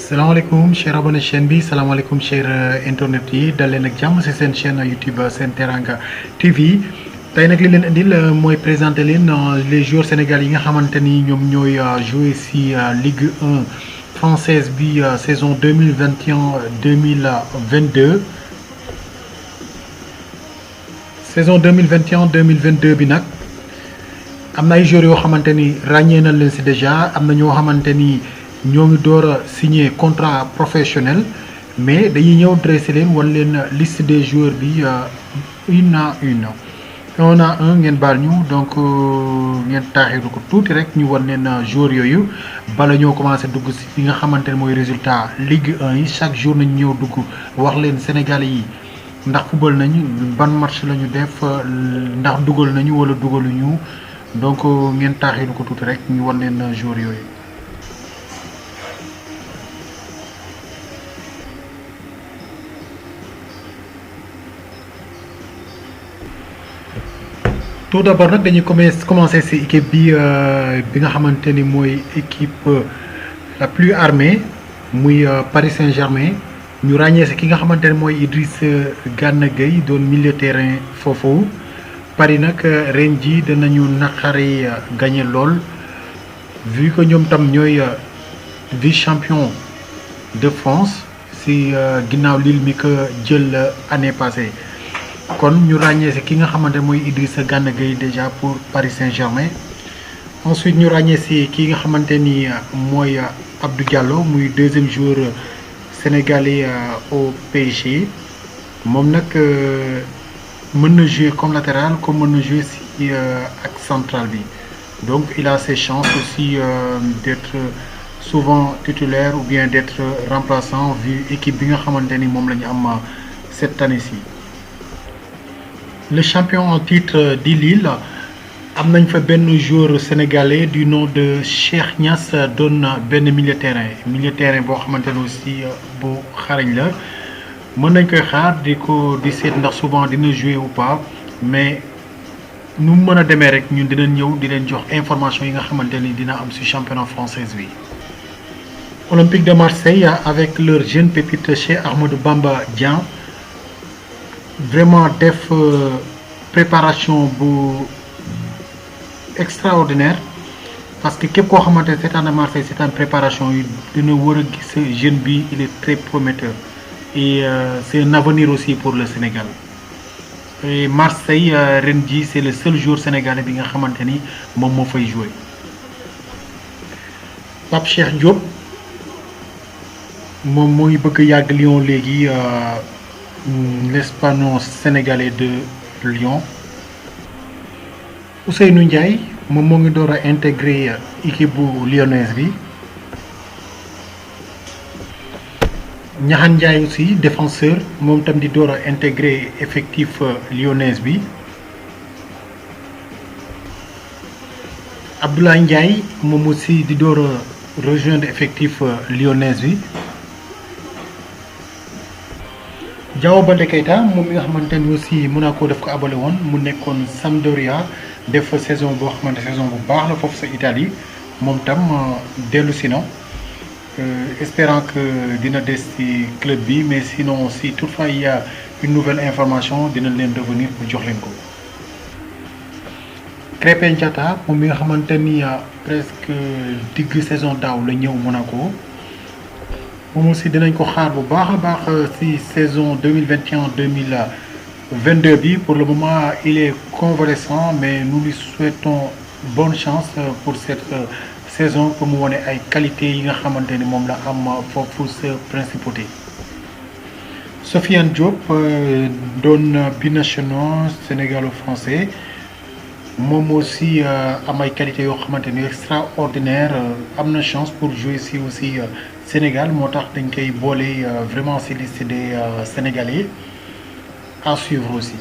salaamaaleykum cher abonné chaîne bi salaamaaleykum cher internet yi dal leen ak jàmm ci seen chaîne YouTube Sen Teranga TV tey nag li leen indil mooy présenter leen les joueurs sénégalais yi nga xamante ni ñoom ñooy jouer ci Ligue 1 française bi saison 2021-2022 saison 2021-2022 bi nag am na ay joueurs yoo xamante ni ràññee nañ leen ci déjà am na ñoo xamante ni ñoo ngi door a signé contrat professionnel mais dañuy ñëw dressé leen wan leen liste des joueurs bi une à une un à un ngeen baal ñu donc ngeen taaxiru ko tuuti rek ñu wan leen joueurs yooyu bala ñoo commencé dugg ci li nga xamante ne mooy résultat Ligue 1 yi chaque jour nañu ñëw dugg wax leen Sénégalais yi ndax football nañu ban match la ñu def ndax dugal nañu wala dugaluñu donc ngeen taaxiru ko tuuti rek ñu wan leen joueurs yooyu. tout d'abord nag dañuy commencer ci équipe bi nga xamante ni mooy équipe la plus armée muy Paris Saint-Germain ñu ràññee ci ki nga xamante ne mooy Idriss Gana Gueye doon milieu terrain foofu Paris nag ren ji danañu naqari gagné lool vu que ñoom tam ñooy vice champion de France ci ginnaaw Lille mi ko jël année passée. kon ñu ràññee ci ki nga xamante mooy Idrissa Gana Gueye déjà pour Paris Saint-Germain ensuite ñu ràññee ci ki nga xamante ni mooy Abdou Diallo muy deuxième joueur sénégalais au PSG moom nag mën na jouer comme latéral comme mën na jouer ci axe central bi donc il a ses chances aussi d'être souvent titulaire ou bien d'être remplaçant vu équipe bi nga xamante ni moom la ñu am cette année-ci. Le champion en titre di Lille am nañ fa benn joueur sénégalais du nom de Cheikh Niass doon benn milieu terrain boo xamante ne aussi bu xarañ la mën nañ koy xaar di seet ndax souvent dina jouer ou pas mais nu mu mën a demee rek ñun dinañ ñëw di leen jox information yi nga xamante ni dina am ci championnat français bi. Olympique de Marseille avec leur jeune pépite Cheikh Ahmadou Bamba Dieng. Vraiment def préparation bu extraordinaire parce que képp koo xamante ne seetaan na Marseille seetaan préparation yi dina war a gis jeune bi il est très prometteur et c'est un avenir aussi pour le Sénégal et Marseille ren ji c'est le seul joueur sénégalais bi nga xamante ni moom moo fay jouer. Pape Cheikh Diop moom mooy bëgg yàgg Lyon léegi. L'Hispano-Sénégalais de Lyon Ousseynou Ndiaye moom moo ngi door a intégré équipe bu lyonnaise bi Niakhane Ndiaye aussi défenseur moom tam di door a intégré effectif lyonnaise bi Abdoulaye Ndiaye moom aussi di door a rejoindre effectif lyonnaise bi Diao Baldé Keita moom mi nga xamante ni aussi Monaco daf ko abale woon mu nekkoon Sampdoria def saison boo xamante saison bu baax la foofu sa Italie moom tam dellu si na espérant que dina des ci club bi mais sinon si toutefois il y a une nouvelle information dina leen revenir pour jox leen ko. Krépin Diatta moom mi nga xamante ni presque digg saison daaw la ñëw Monaco. moom aussi dinañ ko xaar bu baax a baax ci saison 2021-2022 bi pour le moment il est convalescent mais nous lui souhaitons bonne chance pour cette saison pour mu wone ay qualité yi nga xamante ni moom la am foofu sa principauté. Sofiane Diop doon binational sénégalo-français moom aussi am ay qualité yoo xamante ni extraordinaire am na chance pour jouer ci aussi Sénégal moo tax dañ koy boole vraiment ci liste des Sénégalais à suivre aussi.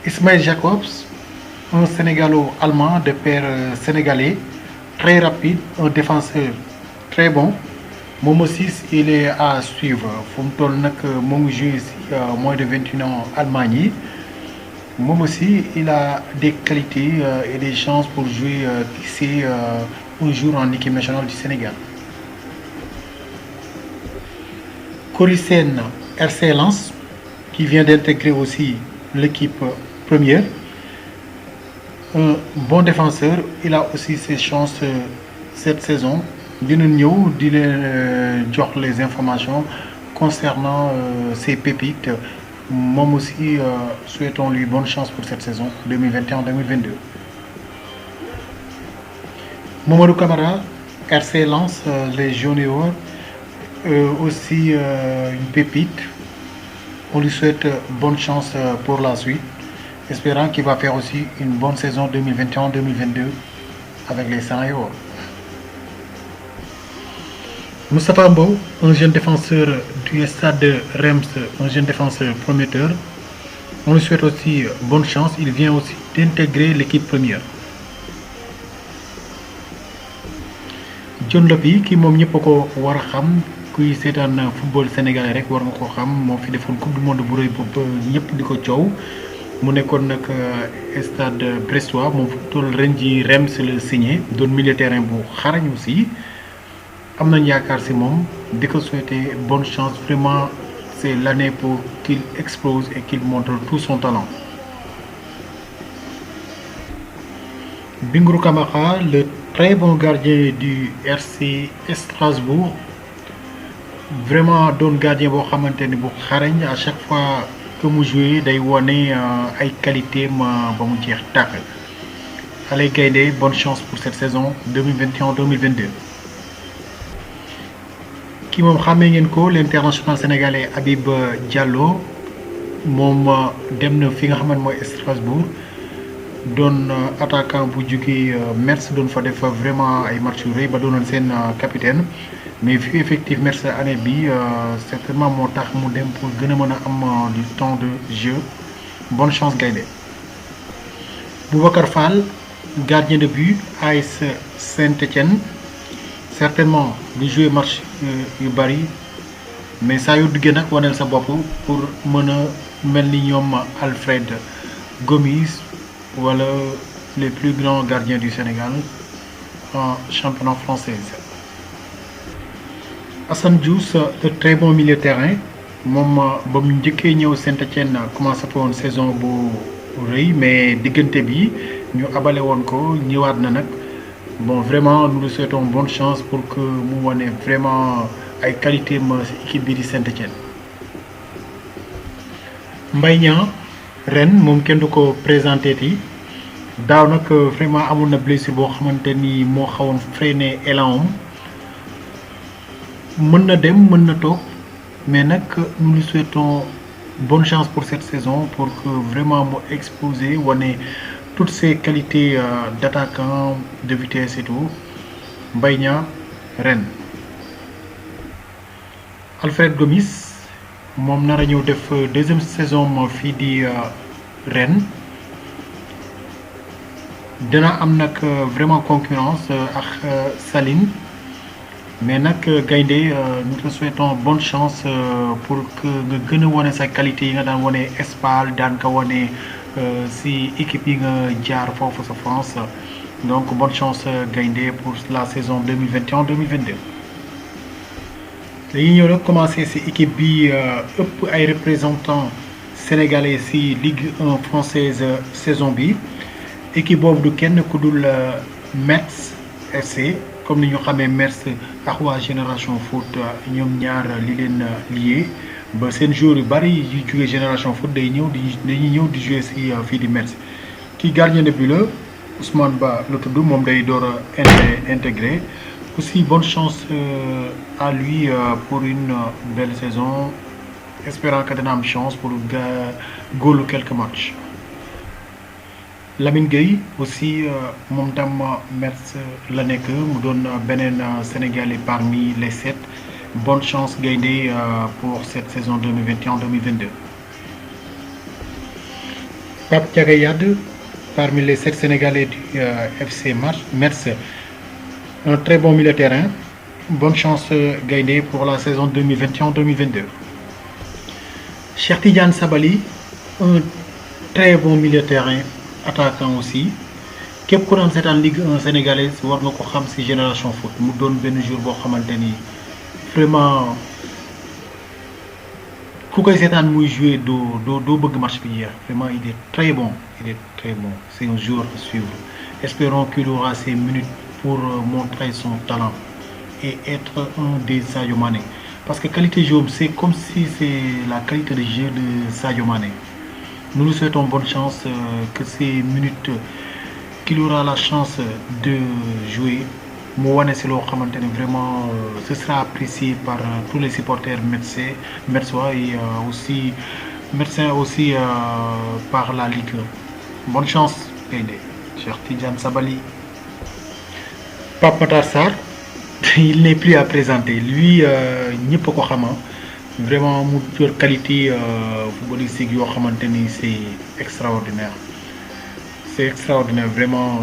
Ismaël Jacobs un Sénégalo-allemand de père sénégalais très rapide un défenseur très bon moom aussi il est à suivre fu mu toll nag moo ngi joué ci moins de 21 ans Allemagne yi. moom aussi il a des qualités et des chances pour jouer un jour en équipe nationale du Sénégal. Coricène RC Lens, qui vient d'intégrer aussi l'équipe première. Un bon défenseur, il a aussi ses chances cette saison. Dina ñëw di leen jox les informations concernant ses pépites. Moom aussi, souhaitons-lui bonne chance pour cette saison 2021-2022. Mamadou Camara, RC Lens, les juniors, aussi une pépite. On lui souhaite bonne chance pour la suite, espérant qu'il va faire aussi une bonne saison 2021-2022 avec les Seniors. Moustapha Mbow, un jeune défenseur du stade de Reims, un jeune défenseur prometteur. On lui souhaite aussi bonne chance. Il vient aussi d'intégrer l'équipe première. John Lopy, qui moom ñëpp ko war a xam kuy seetaan football sénégalais rek war nga ko xam moo fi defoon coupe du monde bu rëy boobu ñëpp di ko coow mu nekkoon nag stade brestois moom fu toll ren ji Reims la signé doon milieu terrain bu xarañ aussi am nañ yaakaar si moom di ko souhaiter bonne chance. Vraiment c'est l'année pour qu'il explose et qu'il montre tout son talent. Bingourou Kamara, le très bon gardien du RC Strasbourg, vraiment doon gardien boo xamante ni bu xarañ à chaque fois que mu joué day wone ay qualité ma ba mu jeex tàkk. Allez Gaïndé, bonne chance pour cette saison 2021-2022. Ki moom xàmmee ngeen ko l'international sénégalais Habib Diallo moom dem na fi nga xamante mooy Strasbourg doon attaquant bu jógee Metz doon fa def vraiment ay match yu rëy ba doonoon seen capitaine mais vu effectif Metz année bi certainement moo tax mu dem pour gën a mën a am du temps de jeu. Bonne chance Gaïndé. Boubacar Fall, gardien de but AS Saint-Étienne, certainement du jouer match yu bari mais saa yu duggee nag waneel sa bopp pour mën a mel ni ñoom Alfred Gomis wala les plus grands gardiens du Sénégal en championnat français. Assane Diouf, le très bon milieu terrain moom ba mu njëkkee ñëw Saint-Étienne commencé fa woon saison bu rëy mais diggante bi ñu abale woon ko ñëwaat na nag. Bon, vraiment, nous lui souhaitons bonne chance pour que mu wane vraiment ay qualité ma équipe bi di Saint-Étienne. Mbaye Niang ren moom kenn du ko présenté ti daaw nag vraiment amoon na blessure boo xamante ni moo xawoon freiné élan am mën na dem mën na toog mais nag nous lui souhaitons bonne chance pour cette saison pour que vraiment mu exposer wane toutes ses qualités d'attaquant, de vitesse et tout. Mbaye Niang ren. Alfred Gomis moom nar a ñëw def deuxième saison fii di ren dina am nag vraiment concurrence ak Saline mais nag Gaïndé nous te souhaitons bonne chance pour que nga gën a wane sa qualité yi nga daan wane Espal daan ko wane si équipe yi nga jaar foofu sa France. Donc bonne chance Gaïndé pour la saison 2021-2022. dañuy ñëw nag commencé si équipe bi ëpp ay représentants sénégalais si Ligue 1 française saison bi équipe boobu du kenn ku dul Metz FC comme ni ñu xamee Metz ak waa Génération Foot ñoom ñaar li leen lié ba seen joueurs yu bari yu jógee Génération Foot dañuy ñëw di jouer si fii di Metz. Kii gardien de but la Ousmane Ba la tudd moom day door a intégré. Aussi bonne chance à lui pour une belle saison, espérant que dina am chance pour góolu quelques matchs. Lamine Gueye aussi moom tam Metz la nekk mu doon beneen Sénégalais parmi les 7. Bonne chance Gaïndé pour cette saison 2021-2022. Pape Thiaga Yade parmi les 7 Sénégalais du FC Metz. Un très bon milieu de terrain. Bonne chance Gaïndé pour la saison 2021-2022. Cheikh Tidiane Sabali, un très bon milieu de terrain, attaquant aussi. Képp ku doon seetaan Ligue 1 sénégalaise war nga ko xam ci Génération Foot mu doon benn jour boo xamante ni vraiment ku koy seetaan muy jouer doo bëgg match bi jeex vraiment il est très bon il est très bon c'est un joueur à suivre espérons qu'il aura ses minutes pour montrer son talent et être un des Sadio Mané parce que qualité jeu c'est comme si c'est la qualité de jeu de Sadio Mané nous lui souhaitons bonne chance que ces minutes qu'il aura la chance de jouer mu wane si loo xamante ne vraiment ce sera apprécié par tous les supporters metsois et aussi médecins aussi par la Ligue 1 bonne chance gaynde Cheikh Tidiane Sabali. Pape Matar Sarr il n'est plus à présenter lui ñëpp a ko xama vraiment mu yor qualité footballistique yoo xamante ni c'est extraordinaire c'est extraordinaire vraiment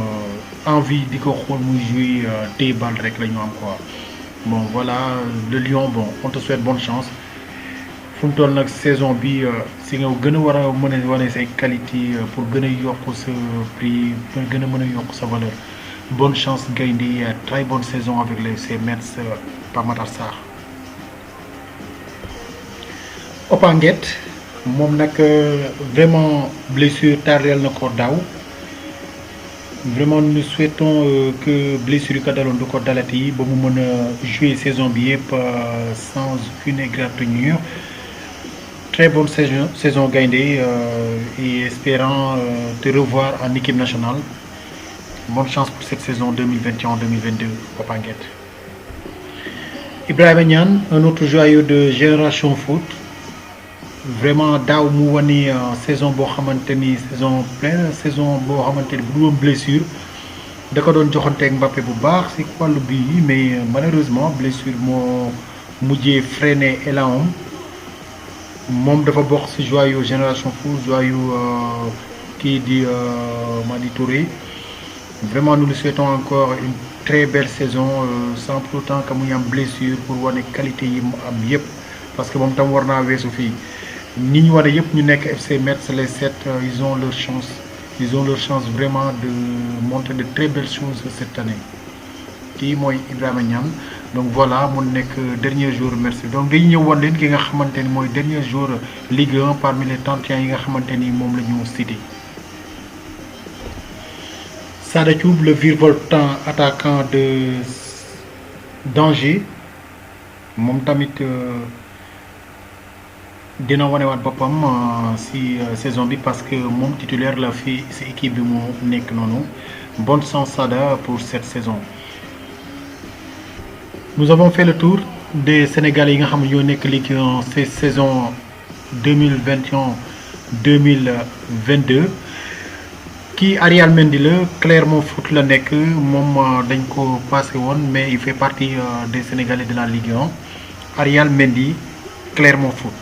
envie di ko xool muy jouer téye bal rek la ñu am quoi bon voilà le Lion bon on te souhaite bonne chance fu mu toll nag saison bi si nga gën a war a mën a wane say qualité pour gën a yokk sa prix gën a mën a yokk sa valeur bonne chance gaynde très bonne saison avec les ces Mets Pape Matar Sarr. Opanguet moom nag vraiment blessure tardeel na ko daaw vraiment nous souhaitons que blessure yi ko daloon du ko dalati ba mu mën a jouer saison bi yëpp sans aucune égratignure très bonne saison gaynde et espérant te revoir en équipe nationale bonne chance pour cette saison 2021-2022 Opanguet. Ibrahima Niane un autre joyau de Génération Foot vraiment daaw mu wane saison boo xamante ni saison pleine saison boo xamante ni bu dul woon blessure da ko doon joxanteeg Mbappé bu baax ci wàllu bii mais malheureusement blessure moo mujjee freiné élan moom dafa bokk ci joyau Génération Foot joyau kii di Madi Touré vraiment nous lui souhaitons encore une très belle saison sans pour autant que muy am blessure pour wane qualité yi mu am yépp parce que moom tam war naa weesu fii ni ñu wane yëpp ñu nekk FC Metz les 7 ils ont leur chance vraiment de montrer de très belles choses cette année kii mooy Ibrahima Niane donc voilà mu nekk dernier jour merci donc dañu ñëw wan leen ki nga xamante ni mooy dernier jour Ligue 1 parmi les 31 yi nga xamante ni moom la ñu cité Sada Thioub le virevoltant attaquant de d'Angers moom tamit dina wanewaat boppam ci saison bi parce que moom titulaire la fi ci équipe bi mu nekk noonu bonne chance Sada pour cette saison. Nous avons fait le tour des Sénégalais yi nga xam ne ñoo nekk Ligue 1 ci saison 2021-2022 kii Arial Mendy la Clermont Foot la nekk moom dañ ko passé woon mais il fait partie des Sénégalais de la Ligue 1 Arial Mendy Clermont Foot.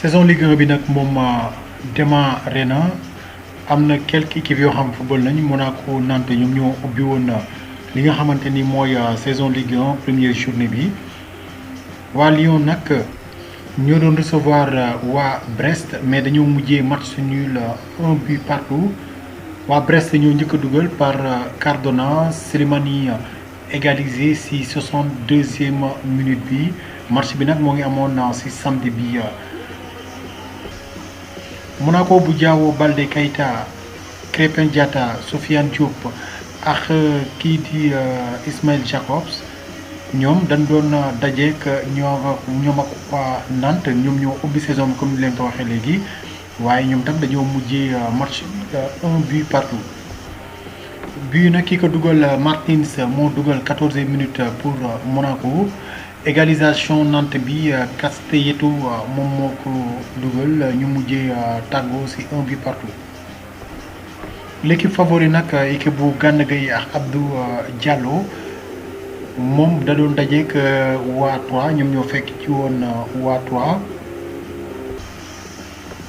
saison Ligue 1 bi nag moom démarré na am na quelques équipes yoo xam football nañ Monaco Nantes ñoom ñoo ubbi woon li nga xamante ni mooy saison Ligue 1 première journée bi waa Lyon nag ñoo doon recevoir waa Brest mais dañoo mujjee match nul 1 but partout waa Brest ñoo njëkk a dugal par Cardona Slimani égalisé ci 62e minute bi match bi nag moo ngi amoon ci samedi bi. Monaco bu Diao Baldé Keita Crépin Diatta Sofiane Diop ak kii di Ismail Jacobs ñoom dañ doon dajeek ñoom ak waa Nantes ñoom ñoo ubbi saison bi comme ni leen ko waxee léegi waaye ñoom tam dañoo mujjee match 1 but partout bii nag ki ko dugal Martins moo dugal 14e minute pour Monaco. Égalisation Nantes bi Castelletto moom moo ko dugal ñu mujjee tàggoo ci 1 but partout. L'équipe favori nag équipe bu Gana Gueye ak Abdou Diallo moom da doon dajeek waa 3 ñoom ñoo fekk ci woon waa 3.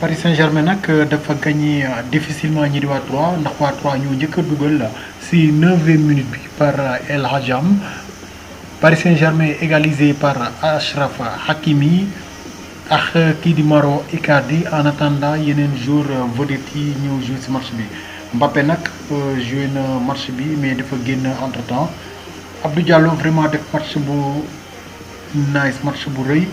Paris Saint-Germain nag dafa gagné difficilement ñi di waa 3 ndax waa 3 ñoo njëkk a dugal ci 9e minute bi par El Hadjam. Paris Saint-Germain égalisé par Achraf Hakimi ak kii di Mauro Icardi en attendant yeneen joueur vedette yi ñëw joué ci match bi. Mbappé nag joué na match bi mais dafa génn entre temps. Abdou Diallo vraiment def match bu nice match bu rëy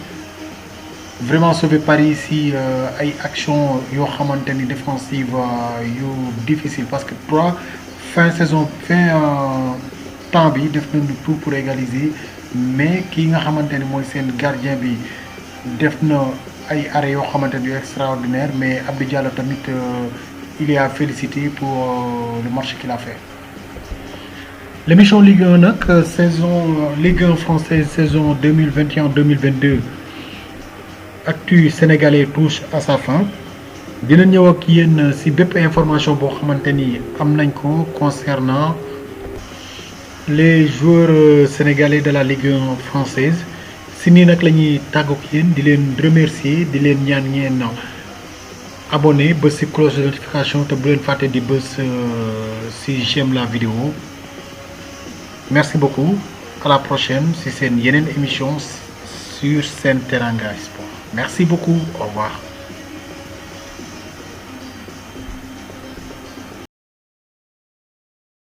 vraiment sauvé Paris ci ay action yoo xamante ni défensive yu difficile parce que 3 fin temps bi def nañu tout pour égaliser mais kii nga xamante ni mooy seen gardien bi def na ay arrêt yoo xamante ni yu extraordinaire mais Abdou Diallo tamit il est à féliciter pour le match qu'il a fait. L'émission Ligue 1 nag saison Ligue 1 française saison 2021-2022 actu sénégalais touche à sa fin dina ñëw ak yéen ci bépp information boo xamante ni am nañ ko concernant les joueurs sénégalais de la Ligue 1 française si nii nag la ñuy tàggu ak yéen di leen remercier di leen ñaan ngeen abonné ba ci cloche de notification te bu leen fàtte di bës si j'aime la vidéo. Merci beaucoup à la prochaine ci seen yeneen émission sur Sen Teranga Sport. Merci beaucoup, au revoir.